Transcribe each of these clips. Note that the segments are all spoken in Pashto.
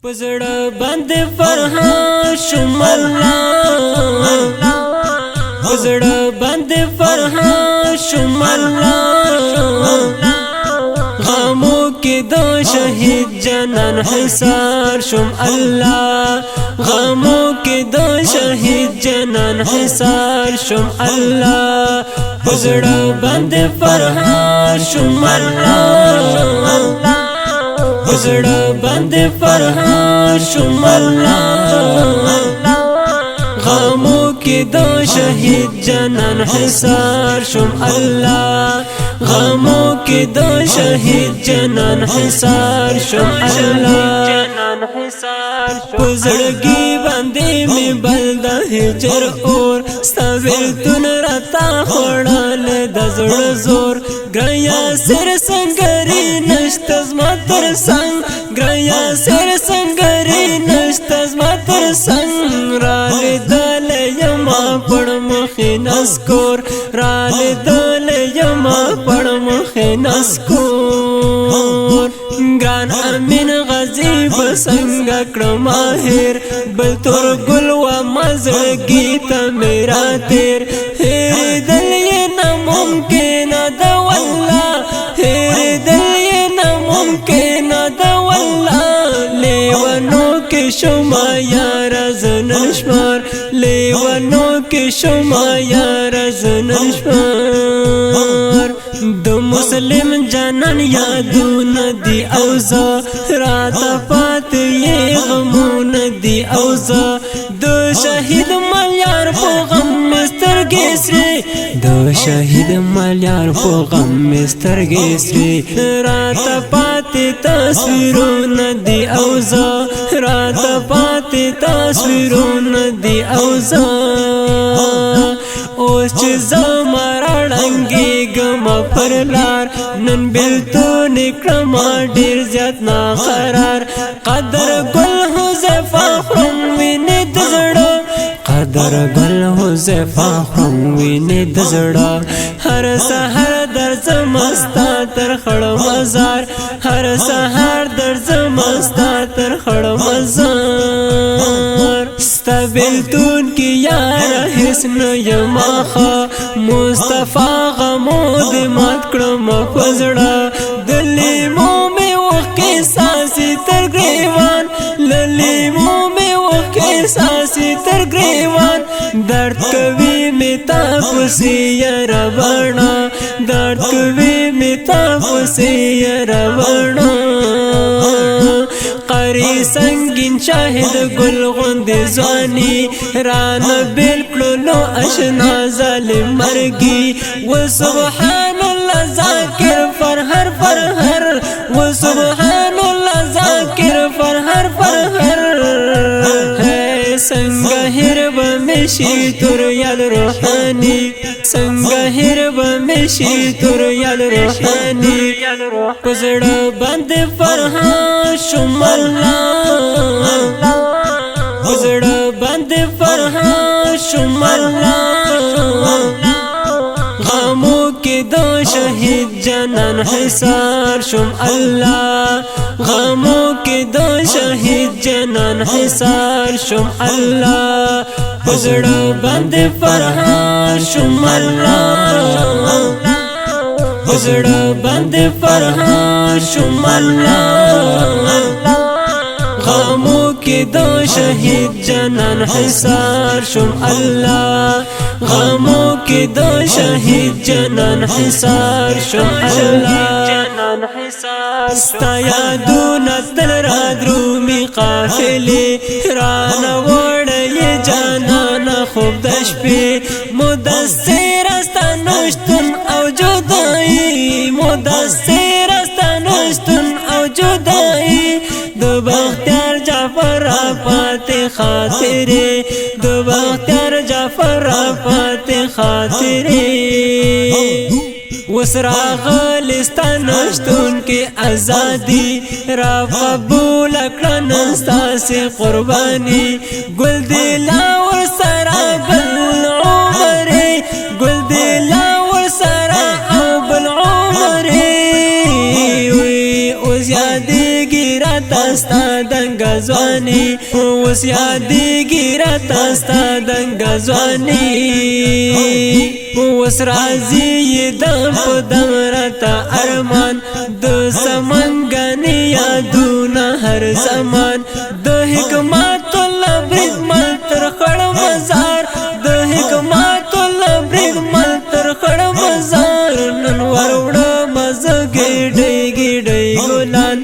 پزړه باندې فرحان شوم الله پزړه باندې فرحان شوم الله غمو کې د شهید جنان حصار شوم الله غمو کې د شهید جنان حصار شوم الله پزړه باندې فرحان شوم الله پزړه باندې فرحان شوم الله غمو کې د شهید جنان حصار شوم الله غمو کې د شهید جنان حصار شوم الله پزړګي باندې می بل د هجر اور ستویلتون رتا خړل د زړه زور ګریا سر سنگري نشت زما تر څنګ ګریا سر سنگري نشت زما تر څنګ را لیدل یما پړ مخې نسکور را لیدل یما پړ مخې نسکور ګران امین غزي بسنګ کړه ماهر بل تور ګل و مزړګي ته میرا تیر هېر دل یې ناممکن ده والله هېر دل یې ناممکن ده والله لیوانو کې شوما یار زنن شمار لیوانو کې شوما یار زنن شمار د مسلم جانان یادونه دی اوزا رات پات یې غمونه دی اوزا د شهید ملیار په غم سترګې سرې د شهید ملیار په غم سترګې سرې رات پات تصویرونه دی اوزا رات پات تصویرونه دی اوزا اوس چې زما راړنګي ګم پر لار نن بیلتون کړم ډیر زیات ناقرار قدر ګل حذیفه خرم وینې د زړه قدر ګل حذیفه خرم وینې د زړه هر سحر درځم ستا تر خړ مزار هر سحر درځم ستا تر خړ مزار ستا بیلتون کې یار هیڅ نه یما خا مصطفی غمو دې مات کړم پزړه د لیمو مې وکې ساسي تر ګریوان لیمو مې وکې ساسي تر ګریوان درد کوي مې تاسو یې ربنا درد کوي مې تاسو یې ربنا قری سنگین شاهد گل غند زوانی ران بالکلو اشنا ظالم مرگی و سبحان الله ذاکر فرهر فرهر و سبحان الله ذاکر فرهر فرهر څنګه هر به مشي تور یال روحاني څنګه هر به مشي تور یال روحاني پزړه باندې فرحان شوم الله پزړه باندې فرحان شوم الله غمو کې د شهید جنان حصار شوم الله غمو کې د شهید جنان حصار شوم الله پزړه باندې فرحان شوم الله پزړه باندې فرحان شوم الله غمو کې د شهید جنان حصار شوم الله غمو کې د شهید جنان حصار شوم الله ستا یادونه تل را درومي قافلې رانه وړې جانانه خوب د شپې مدثر ستا نشتون او جدایي مدثر ستا نشتون او جدایي د بختیار جعفر پاتې خاطرې د بختیار جعفر پاتې خاطرې وسرا غلستان نشتون کې ازادي را قبول کړن ستاسو قرباني ګل دی لاور سرا بل عمر ګل دی لاور سرا او بل عمر وي او زیادګي را ستا دنګ ځواني اوس یادېږي راته ستا دنګ ځواني اوس راځي دم په دم راته ارمان د سمنګانې یادونه هر زمان د حکمت لبریز مل تر خړ مزار د حکمت لبریز مل تر خړ مزار نن وروړه مزه ګډۍ ګډۍ ګلان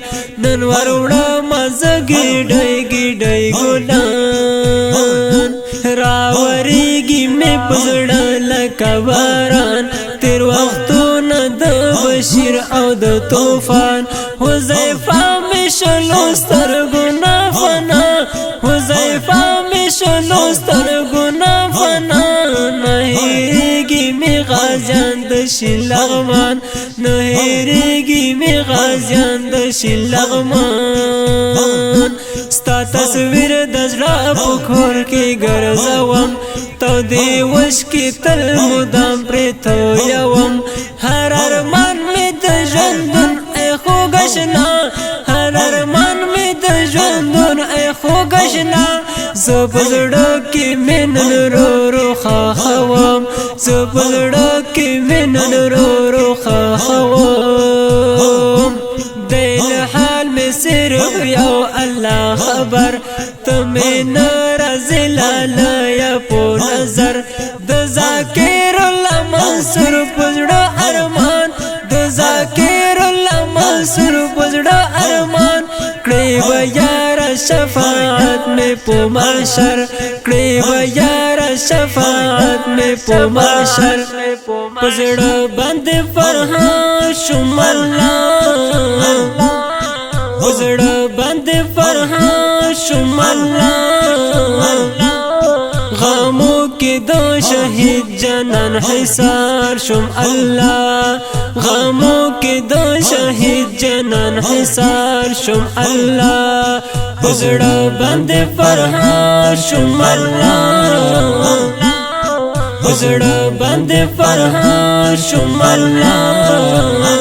نن وروړه مزه ګډۍ ګډۍ ګلان راوریږي مې پزړه لکه باران تیر وختونه د بشیر او د طوفان حذیفه مې شلو سترګو نه فنا حذیفه مې شلو سترګو نه فنا نه هېرېږي مې غازیان د شین لغمان نه هېرېږي مې غازیان د شین لغمان ستا تصویر د زړه په کور کې ګرځوم تودې وشکې تل مدام پرې تویوم هر ارمان مې د ژوندون ای خوږه شنه هر ارمان مې د ژوندون ای خوږه شنه زه په زړه کې مې نن رو رو ښخوم زه په زړه کې مې نن رو رو ښخوم دی له حال مې صرف یو الله خبر ته مې نه راځې لالیه په نظر د ذاکر الله منصور په زړه ارمان د ذاکر الله منصور په زړه ارمان کړې به یاره شفاعت مې په محشر کړې به یاره شفاعت مې په محشر په زړه باندې فرحان شوم الله په زړه باندې فرحان شوم الله غمو کې د شهید جنان حصار شوم الله غمو کې د شهید جنان حصار شوم الله په زړه باندې فرحان شوم الله په زړه باندې فرحان شوم الله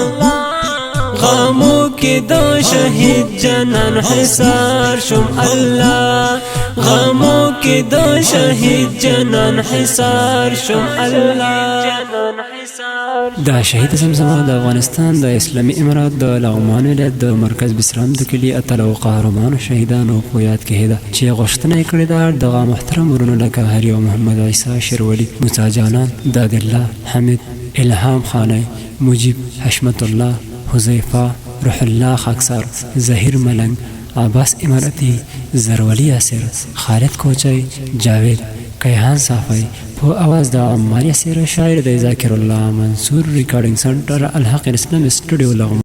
غمو کې د شهید جنان حصار شوم الله غمو کې د شهید جنان حصار شوم الله دا شهید زمزمه د افغانستان د اسلامي امارات د لغمان ولایت د مرکز بسرام د کلي اتلو قهرمانو شهیدانو په یاد کې ده چې غوښتنه یې کړې ده دغه محترم ورونو لکه هری او محمد عیسی شیرولی موسی جانان داد الله حمید الهام خانی مجیب حشمت الله حذیفه روح الله خاکسار ظهیر ملنگ عباس امارتی زرولی یاسر خالد کوچی جاوید کیهان صافی په आवाज د عمار یاسر شاعر د ذاکر الله منصور ریکارډینګ سنټر الحق اسلام سټوډیو لغمان